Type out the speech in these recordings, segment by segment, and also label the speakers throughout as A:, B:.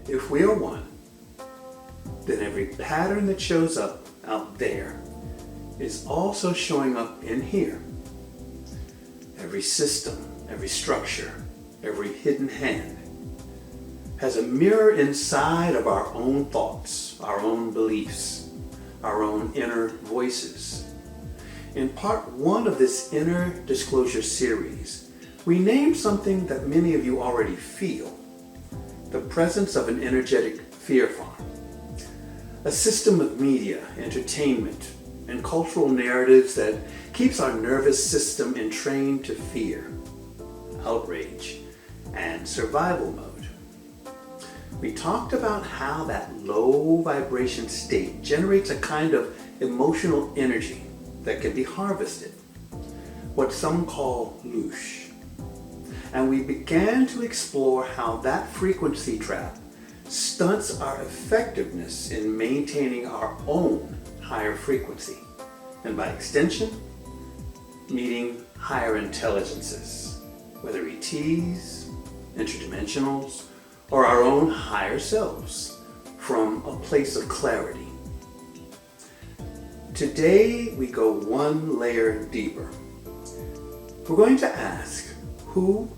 A: If we are one, then every pattern that shows up out there is also showing up in here. Every system, every structure, every hidden hand has a mirror inside of our own thoughts, our own beliefs, our own inner voices. In part 1 of this inner disclosure series, we named something that many of you already feel: the presence of an energetic fear farm. A system of media, entertainment, and cultural narratives that keeps our nervous system entrained to fear, outrage, and survival mode. We talked about how that low vibration state generates a kind of emotional energy that can be harvested, what some call loosh. And we began to explore how that frequency trap stunts our effectiveness in maintaining our own higher frequency, and by extension, meeting higher intelligences, whether ETs, interdimensionals, or our own higher selves, from a place of clarity. Today, we go one layer deeper. We're going to ask who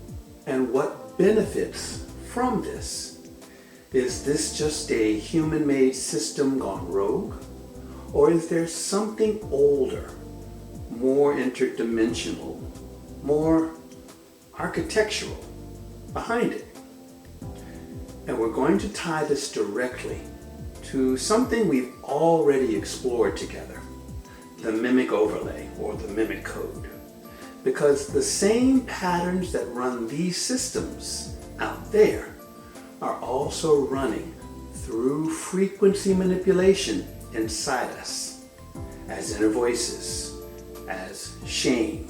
A: and what benefits from this. Is this just a human-made system gone rogue? Or is there something older, more interdimensional, more architectural behind it? And we're going to tie this directly to something we've already explored together, the mimic overlay or the mimic code. Because the same patterns that run these systems out there are also running through frequency manipulation inside us, as inner voices, as shame,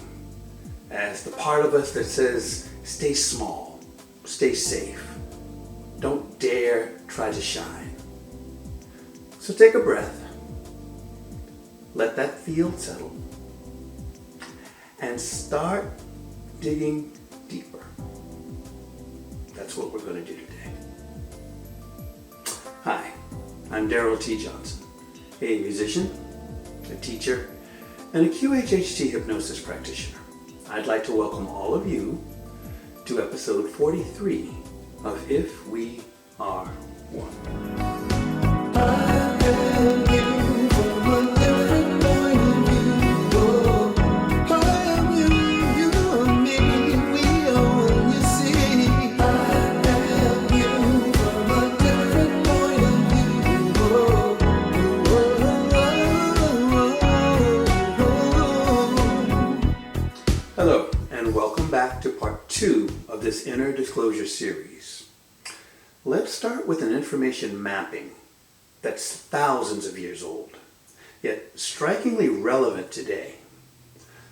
A: as the part of us that says, stay small, stay safe, don't dare try to shine. So take a breath, let that field settle, and start digging deeper. That's what we're going to do today. Hi, I'm Daryl T. Johnson, a musician, a teacher, and a QHHT hypnosis practitioner. I'd like to welcome all of you to episode 43 of If We Are One. Hello, and welcome back to part 2 of this inner disclosure series. Let's start with an information mapping that's thousands of years old, yet strikingly relevant today.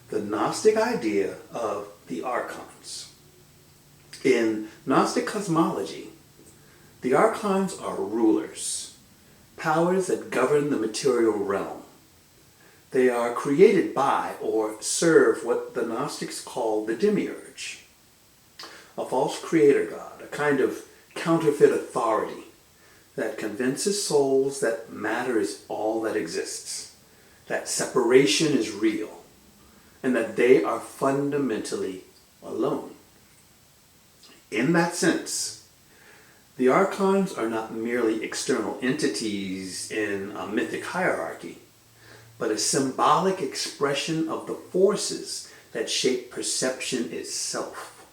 A: The Gnostic idea of the Archons. In Gnostic cosmology, the Archons are rulers, powers that govern the material realm. They are created by or serve what the Gnostics call the demiurge, a false creator god, a kind of counterfeit authority that convinces souls that matter is all that exists, that separation is real, and that they are fundamentally alone. In that sense, the Archons are not merely external entities in a mythic hierarchy, but a symbolic expression of the forces that shape perception itself.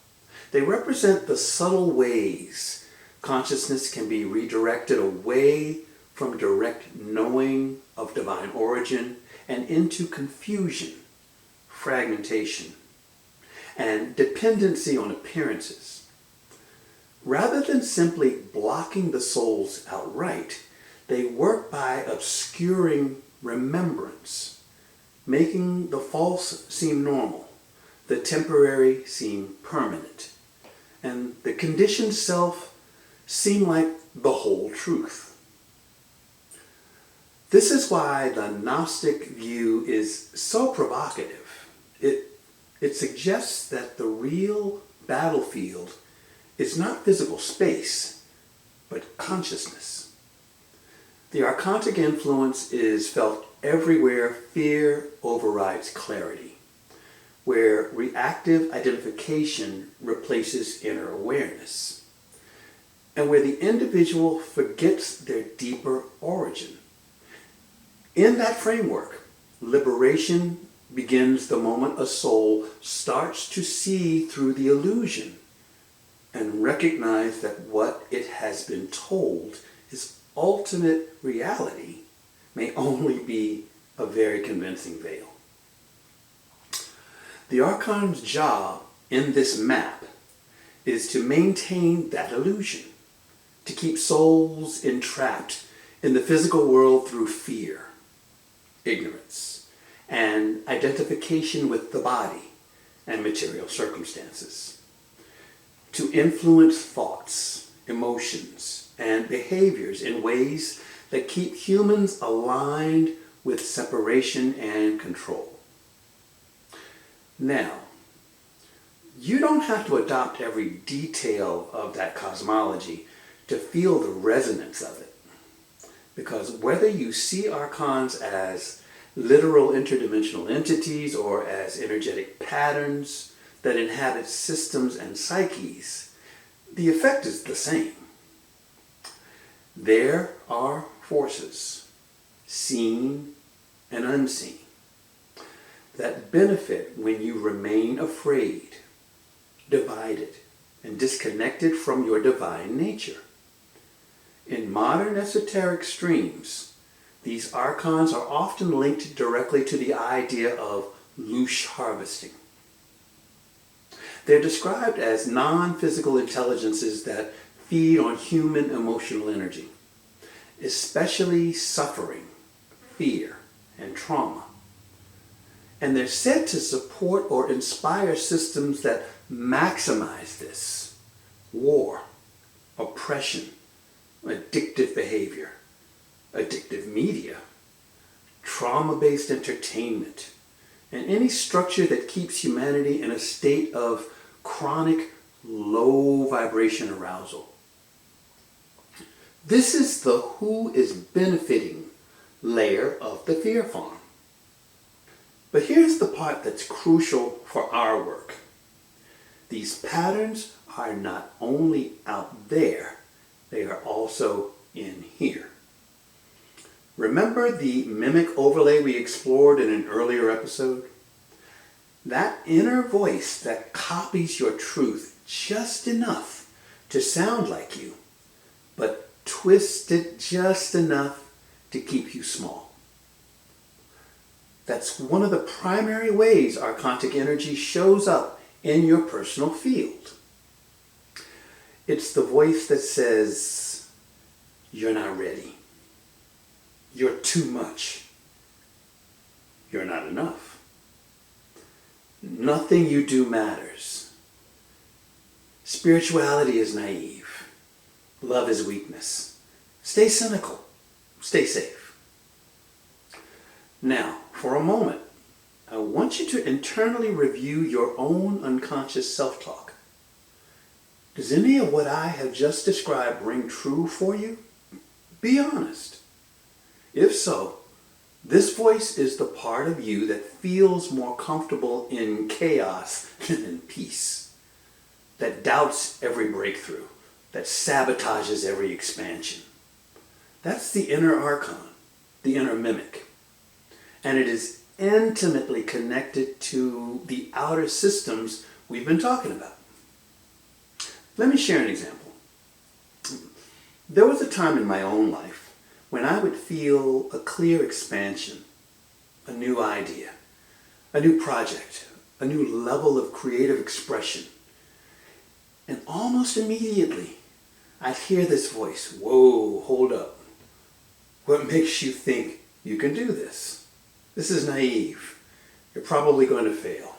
A: They represent the subtle ways consciousness can be redirected away from direct knowing of divine origin and into confusion, fragmentation, and dependency on appearances. Rather than simply blocking the souls outright, they work by obscuring remembrance, making the false seem normal, the temporary seem permanent, and the conditioned self seem like the whole truth. This is why the Gnostic view is so provocative. It suggests that the real battlefield is not physical space, but consciousness. The archontic influence is felt everywhere fear overrides clarity, where reactive identification replaces inner awareness, and where the individual forgets their deeper origin. In that framework, liberation begins the moment a soul starts to see through the illusion and recognize that what it has been told is ultimate reality may only be a very convincing veil. The Archon's job in this map is to maintain that illusion, to keep souls entrapped in the physical world through fear, ignorance, and identification with the body and material circumstances, to influence thoughts, emotions, and behaviors in ways that keep humans aligned with separation and control. Now, you don't have to adopt every detail of that cosmology to feel the resonance of it, because whether you see Archons as literal interdimensional entities or as energetic patterns that inhabit systems and psyches, the effect is the same. There are forces, seen and unseen, that benefit when you remain afraid, divided, and disconnected from your divine nature. In modern esoteric streams, these archons are often linked directly to the idea of loosh harvesting. They're described as non-physical intelligences that feed on human emotional energy, especially suffering, fear, and trauma. And they're said to support or inspire systems that maximize this: war, oppression, addictive behavior, addictive media, trauma-based entertainment, and any structure that keeps humanity in a state of chronic low vibration arousal. This is the who is benefiting layer of the fear farm. But here's the part that's crucial for our work. These patterns are not only out there, they are also in here. Remember the mimic overlay we explored in an earlier episode? That inner voice that copies your truth just enough to sound like you, but twists it just enough to keep you small. That's one of the primary ways archontic energy shows up in your personal field. It's the voice that says, "You're not ready. You're too much. You're not enough. Nothing you do matters. Spirituality is naive. Love is weakness. Stay cynical. Stay safe." Now, for a moment, I want you to internally review your own unconscious self-talk. Does any of what I have just described ring true for you? Be honest. If so, this voice is the part of you that feels more comfortable in chaos than in peace, that doubts every breakthrough, that sabotages every expansion. That's the inner archon, the inner mimic. And it is intimately connected to the outer systems we've been talking about. Let me share an example. There was a time in my own life when I would feel a clear expansion, a new idea, a new project, a new level of creative expression. And almost immediately, I'd hear this voice: "Whoa, hold up. What makes you think you can do this? This is naive. You're probably going to fail.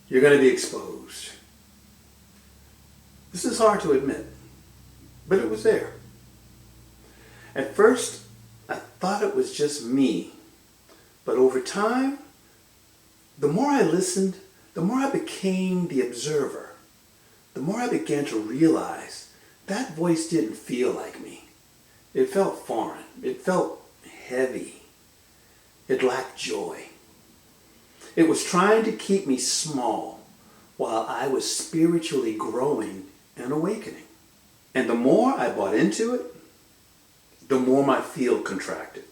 A: You're going to be exposed." This is hard to admit, but it was there. At first, I thought it was just me, but over time, the more I listened, the more I became the observer, the more I began to realize that voice didn't feel like me. It felt foreign. It felt heavy. It lacked joy. It was trying to keep me small while I was spiritually growing and awakening. And the more I bought into it, the more my field contracted.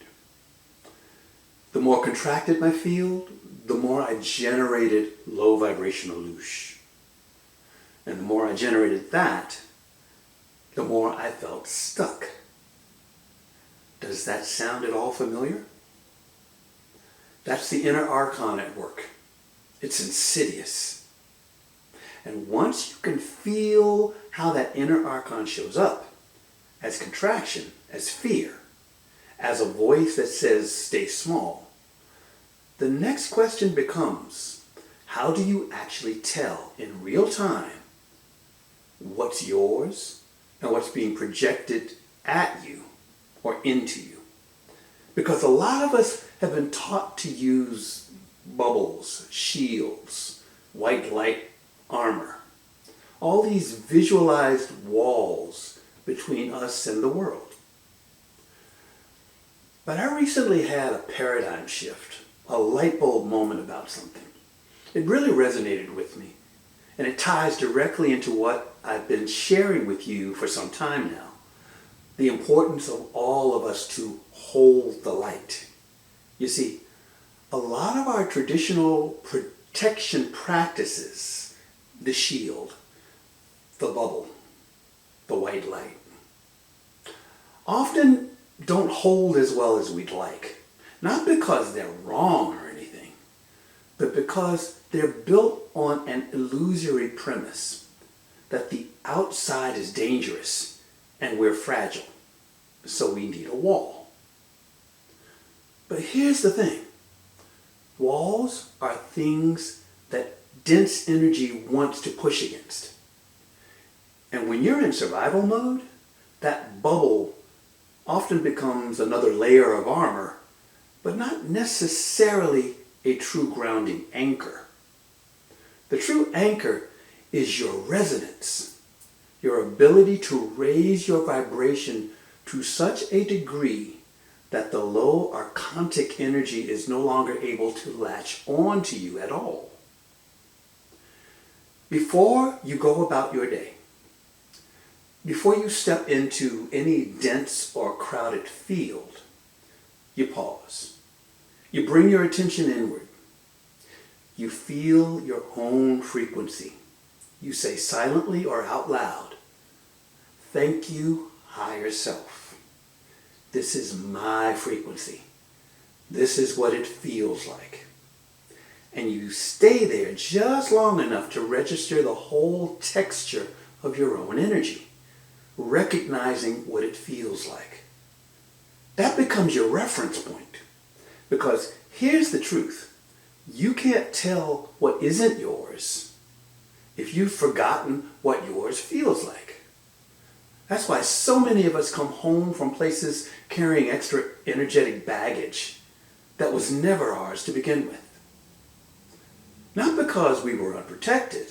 A: The more contracted my field, the more I generated low vibrational loosh. And the more I generated that, the more I felt stuck. Does that sound at all familiar? That's the inner Archon at work. It's insidious. And once you can feel how that inner Archon shows up, as contraction, as fear, as a voice that says, stay small, the next question becomes, how do you actually tell in real time what's yours and what's being projected at you or into you? Because a lot of us have been taught to use bubbles, shields, white light armor, all these visualized walls between us and the world. But I recently had a paradigm shift, a light bulb moment about something. It really resonated with me, and it ties directly into what I've been sharing with you for some time now. The importance of all of us to hold the light. You see, a lot of our traditional protection practices, the shield, the bubble, the white light, often don't hold as well as we'd like. Not because they're wrong or anything, but because they're built on an illusory premise that the outside is dangerous and we're fragile, so we need a wall. But here's the thing. Walls are things that dense energy wants to push against. And when you're in survival mode, that bubble often becomes another layer of armor, but not necessarily a true grounding anchor. The true anchor is your resonance, your ability to raise your vibration to such a degree that the low archontic energy is no longer able to latch on to you at all. Before you go about your day, before you step into any dense or crowded field, you pause. You bring your attention inward. You feel your own frequency. You say silently or out loud, "Thank you, Higher Self. This is my frequency. This is what it feels like." And you stay there just long enough to register the whole texture of your own energy, recognizing what it feels like. That becomes your reference point. Because here's the truth. You can't tell what isn't yours if you've forgotten what yours feels like. That's why so many of us come home from places carrying extra energetic baggage that was never ours to begin with. Not because we were unprotected,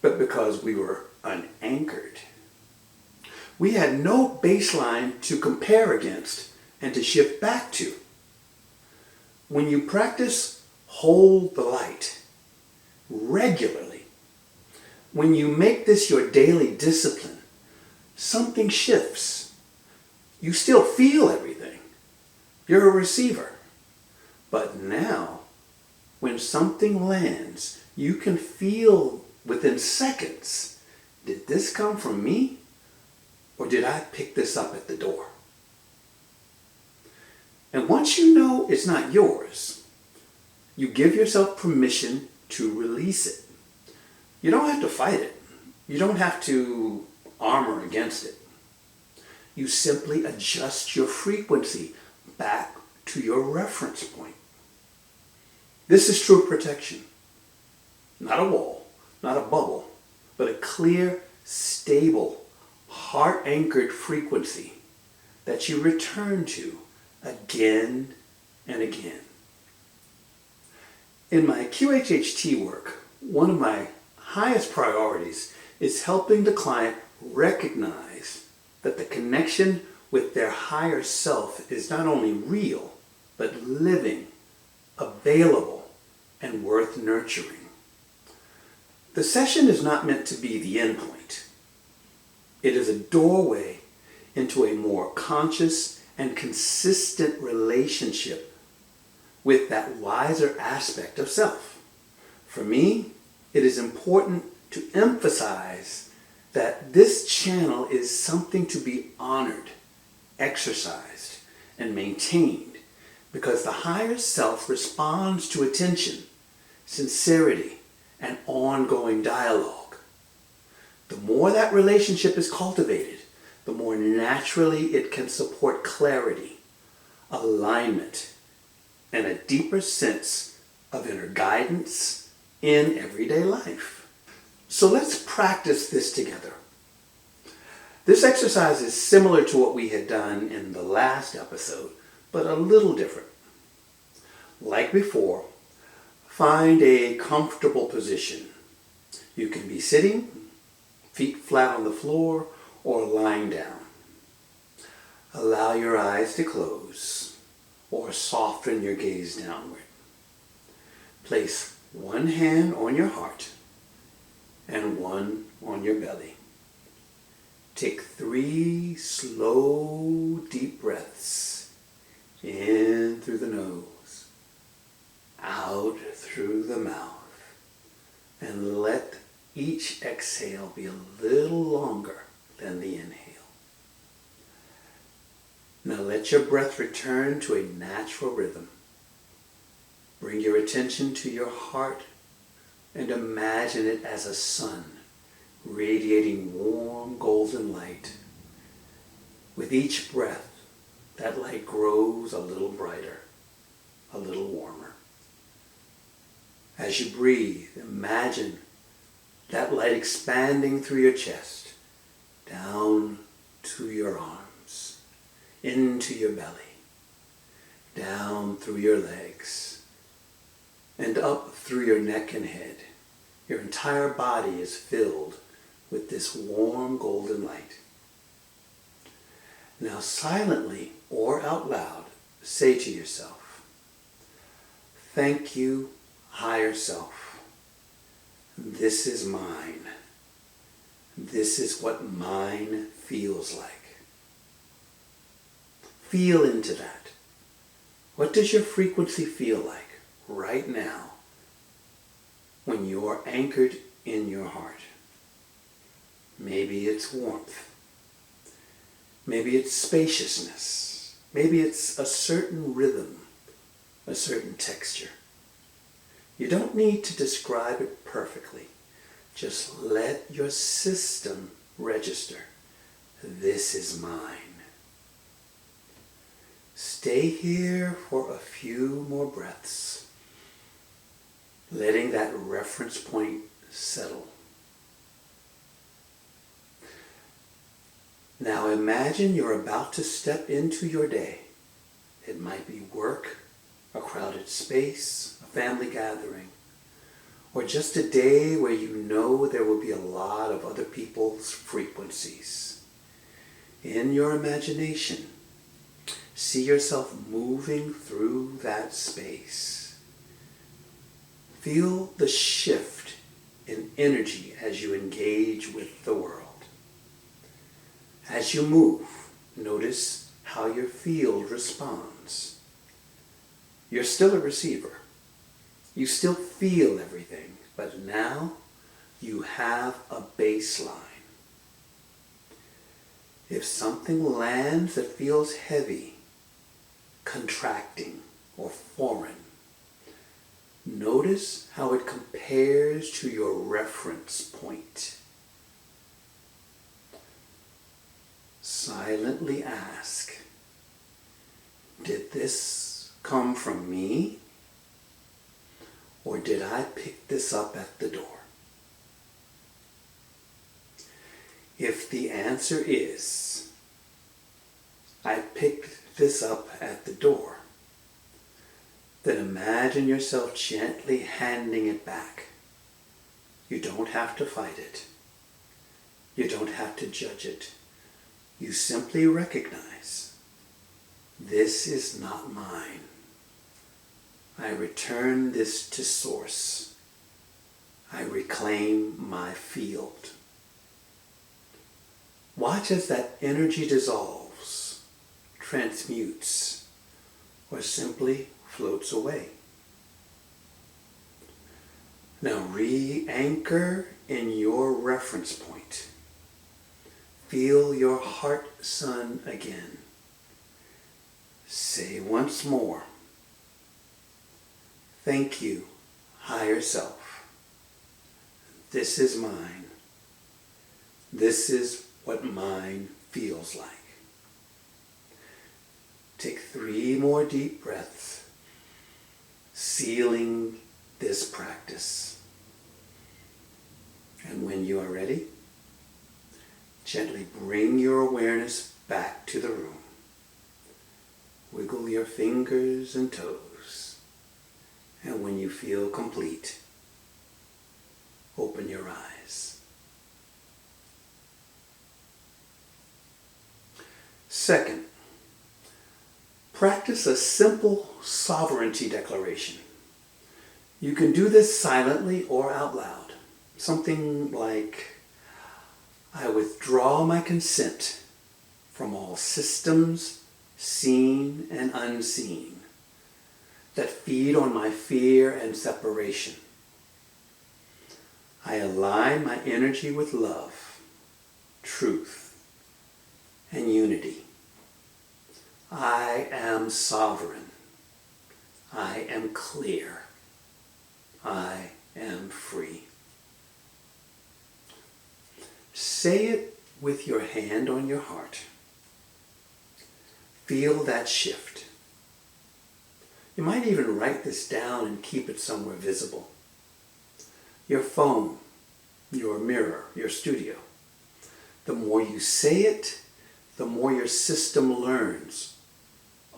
A: but because we were unanchored. We had no baseline to compare against and to shift back to. When you practice hold the light regularly, when you make this your daily discipline, something shifts. You still feel everything. You're a receiver. But now, when something lands, you can feel within seconds, did this come from me? Or did I pick this up at the door? And once you know it's not yours, you give yourself permission to release it. You don't have to fight it. You don't have to armor against it. You simply adjust your frequency back to your reference point. This is true protection. Not a wall, not a bubble, but a clear, stable, heart-anchored frequency that you return to again and again. In my QHHT work, one of my highest priorities is helping the client recognize that the connection with their higher self is not only real, but living, available, and worth nurturing. The session is not meant to be the end point. It is a doorway into a more conscious and consistent relationship with that wiser aspect of self. For me, it is important to emphasize that this channel is something to be honored, exercised, and maintained, because the higher self responds to attention, sincerity, and ongoing dialogue. The more that relationship is cultivated, the more naturally it can support clarity, alignment, and a deeper sense of inner guidance in everyday life. So let's practice this together. This exercise is similar to what we had done in the last episode, but a little different. Like before, find a comfortable position. You can be sitting, feet flat on the floor, or lying down. Allow your eyes to close, or soften your gaze downward. Place one hand on your heart and one on your belly. Take 3 slow, deep breaths in through the nose, out through the mouth, and let each exhale be a little longer than the inhale. Now let your breath return to a natural rhythm. Bring your attention to your heart and imagine it as a sun radiating warm golden light. With each breath, that light grows a little brighter, a little warmer. As you breathe, imagine that light expanding through your chest, down to your arms, into your belly, down through your legs, and up through your neck and head. Your entire body is filled with this warm golden light. Now silently or out loud, say to yourself, "Thank you, higher self. This is mine. This is what mine feels like." Feel into that. What does your frequency feel like right now when you're anchored in your heart? Maybe it's warmth. Maybe it's spaciousness. Maybe it's a certain rhythm, a certain texture. You don't need to describe it perfectly. Just let your system register. This is mine. Stay here for a few more breaths, letting that reference point settle. Now imagine you're about to step into your day. It might be work, a crowded space, a family gathering, or just a day where you know there will be a lot of other people's frequencies. In your imagination, see yourself moving through that space. Feel the shift in energy as you engage with the world. As you move, notice how your field responds. You're still a receiver. You still feel everything, but now you have a baseline. If something lands that feels heavy, contracting, or foreign, notice how it compares to your reference point. Silently ask, did this come from me? Or did I pick this up at the door? If the answer is, I picked this up at the door, then imagine yourself gently handing it back. You don't have to fight it. You don't have to judge it. You simply recognize, this is not mine. I return this to source. I reclaim my field. Watch as that energy dissolves, transmutes, or simply floats away. Now re-anchor in your reference point. Feel your heart sun again. Say once more, thank you, higher self. This is mine. This is what mine feels like. Take 3 more deep breaths, sealing this practice. And when you are ready, gently bring your awareness back to the room. Wiggle your fingers and toes. And when you feel complete, open your eyes. Second, practice a simple sovereignty declaration. You can do this silently or out loud. Something like, I withdraw my consent from all systems, seen and unseen, that feed on my fear and separation. I align my energy with love, truth, and unity. I am sovereign. I am clear. I am free. Say it with your hand on your heart. Feel that shift. You might even write this down and keep it somewhere visible. Your phone, your mirror, your studio. The more you say it, the more your system learns.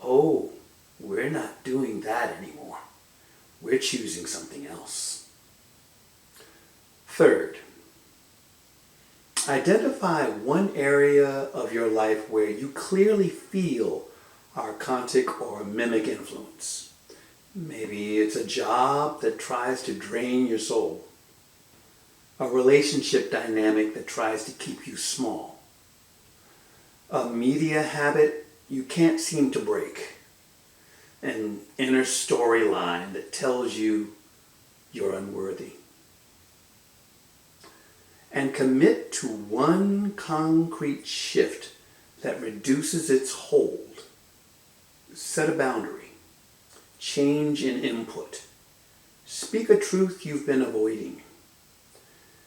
A: Oh, we're not doing that anymore. We're choosing something else. Third, identify one area of your life where you clearly feel archontic or mimic influence. Maybe it's a job that tries to drain your soul, a relationship dynamic that tries to keep you small, a media habit you can't seem to break, an inner storyline that tells you you're unworthy. And commit to one concrete shift that reduces its hold. Set a boundary. Change in input. Speak a truth you've been avoiding.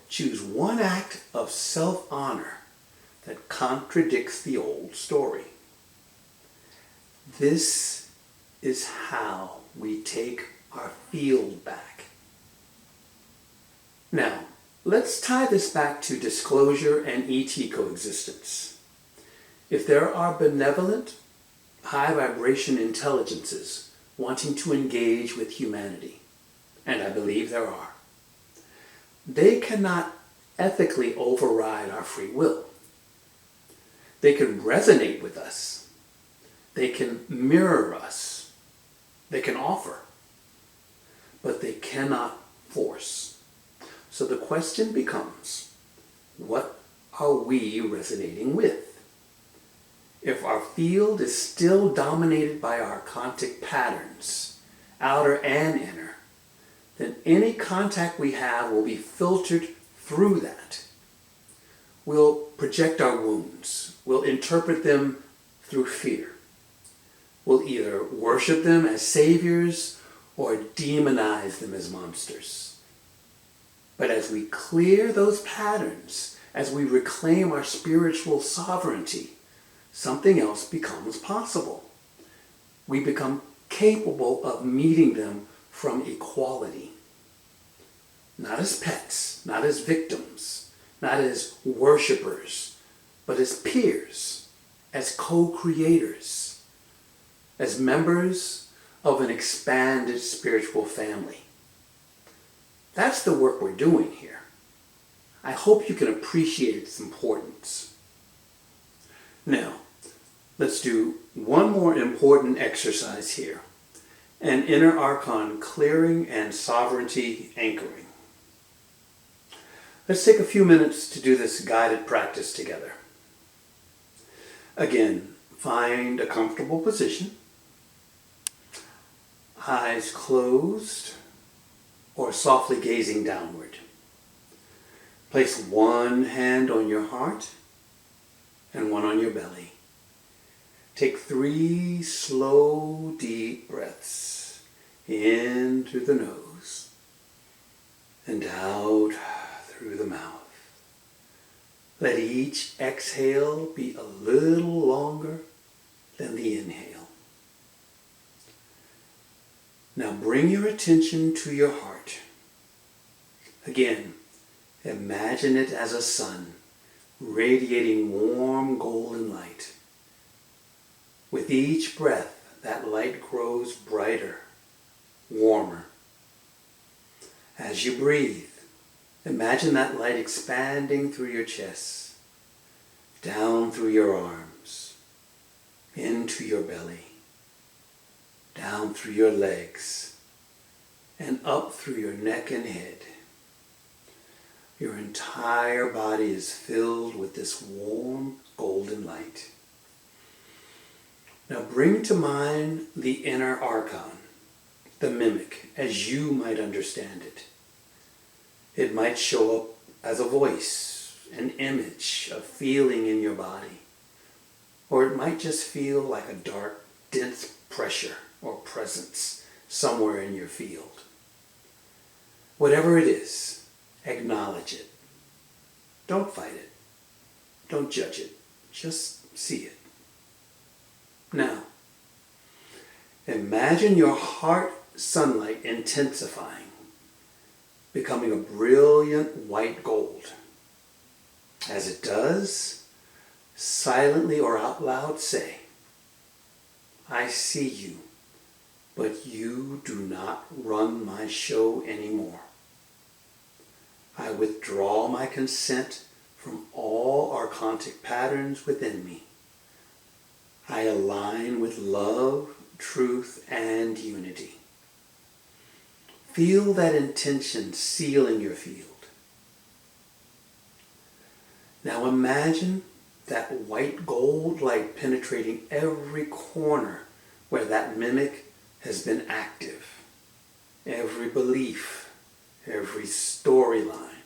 A: Choose one act of self-honor that contradicts the old story. This is how we take our field back. Now, let's tie this back to disclosure and ET coexistence. If there are benevolent, high vibration intelligences wanting to engage with humanity, and I believe there are, they cannot ethically override our free will. They can resonate with us. They can mirror us. They can offer. But they cannot force. So the question becomes, what are we resonating with? If our field is still dominated by archontic patterns, outer and inner, then any contact we have will be filtered through that. We'll project our wounds. We'll interpret them through fear. We'll either worship them as saviors or demonize them as monsters. But as we clear those patterns, as we reclaim our spiritual sovereignty, something else becomes possible. We become capable of meeting them from equality. Not as pets, not as victims, not as worshipers, but as peers, as co-creators, as members of an expanded spiritual family. That's the work we're doing here. I hope you can appreciate its importance. Now, let's do one more important exercise here. An inner Archon clearing and sovereignty anchoring. Let's take a few minutes to do this guided practice together. Again, find a comfortable position. Eyes closed or softly gazing downward. Place one hand on your heart and one on your belly. Take 3 slow, deep breaths in through the nose and out through the mouth. Let each exhale be a little longer than the inhale. Now bring your attention to your heart. Again, imagine it as a sun, radiating warm golden light. With each breath, that light grows brighter, warmer. As you breathe, imagine that light expanding through your chest, down through your arms, into your belly, down through your legs, and up through your neck and head. Your entire body is filled with this warm golden light. Now bring to mind the inner Archon, the mimic, as you might understand it. It might show up as a voice, an image, a feeling in your body. Or it might just feel like a dark, dense pressure or presence somewhere in your field. Whatever it is, acknowledge it. Don't fight it. Don't judge it. Just see it. Now, imagine your heart sunlight intensifying, becoming a brilliant white gold. As it does, silently or out loud say, I see you, but you do not run my show anymore. I withdraw my consent from all archontic patterns within me. I align with love, truth, and unity. Feel that intention sealing your field. Now imagine that white gold light penetrating every corner where that mimic has been active. Every belief, every storyline,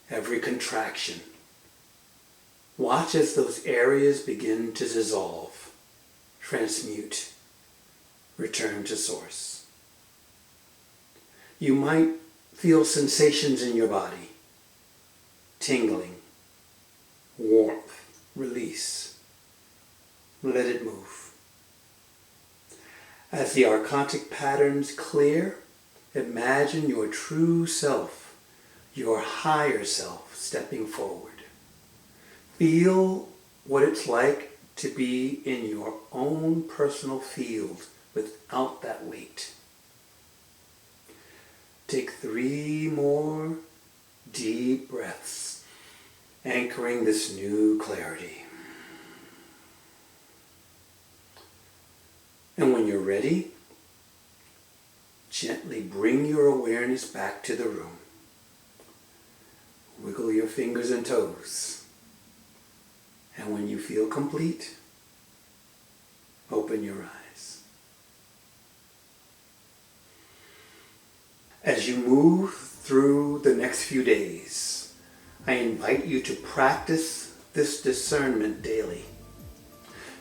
A: every contraction. Watch as those areas begin to dissolve, transmute, return to source. You might feel sensations in your body, tingling, warmth, release. Let it move. As the archontic patterns clear, imagine your true self, your higher self stepping forward. Feel what it's like to be in your own personal field without that weight. Take 3 more deep breaths, anchoring this new clarity. And when you're ready, gently bring your awareness back to the room. Wiggle your fingers and toes. And when you feel complete, open your eyes. As you move through the next few days, I invite you to practice this discernment daily.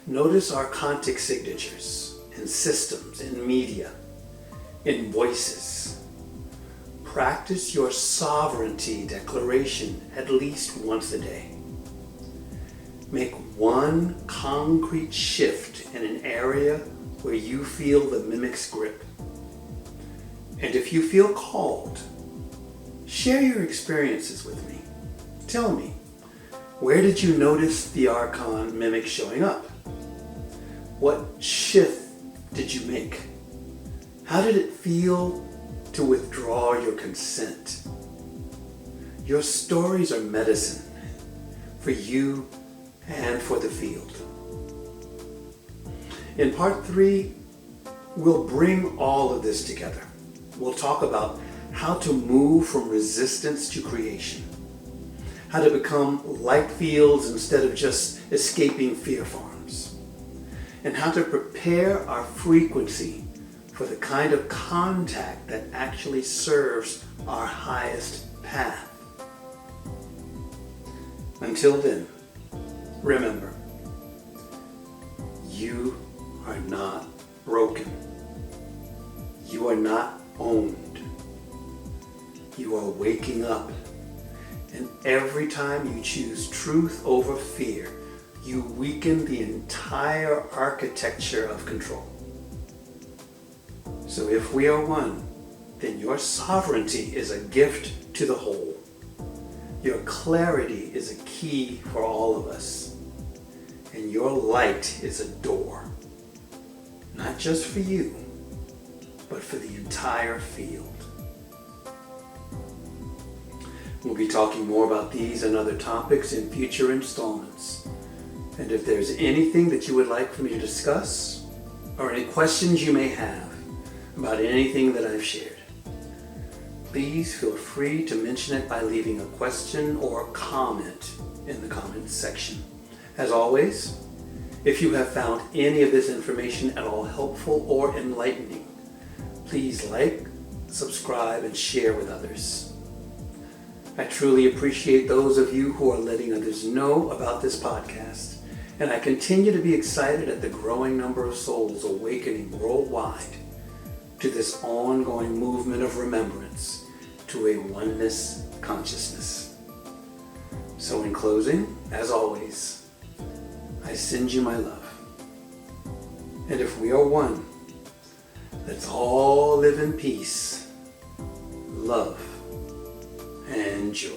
A: Notice archontic signatures in systems, in media, in voices. Practice your sovereignty declaration at least once a day. Make one concrete shift in an area where you feel the mimic's grip. And if you feel called, share your experiences with me. Tell me, where did you notice the Archon mimic showing up? What shift did you make? How did it feel to withdraw your consent? Your stories are medicine for you and for the field. In part 3, we'll bring all of this together. We'll talk about how to move from resistance to creation, how to become light fields instead of just escaping fear farms, and how to prepare our frequency for the kind of contact that actually serves our highest path. Until then, remember, you are not broken. You are not owned. You are waking up. And every time you choose truth over fear, you weaken the entire architecture of control. So if we are one, then your sovereignty is a gift to the whole. Your clarity is a key for all of us. And your light is a door. Not just for you, but for the entire field. We'll be talking more about these and other topics in future installments. And if there's anything that you would like for me to discuss, or any questions you may have about anything that I've shared, please feel free to mention it by leaving a question or a comment in the comments section. As always, if you have found any of this information at all helpful or enlightening, please like, subscribe, and share with others. I truly appreciate those of you who are letting others know about this podcast, and I continue to be excited at the growing number of souls awakening worldwide to this ongoing movement of remembrance to a oneness consciousness. So in closing, as always, I send you my love. And if we are one, let's all live in peace, love, and joy.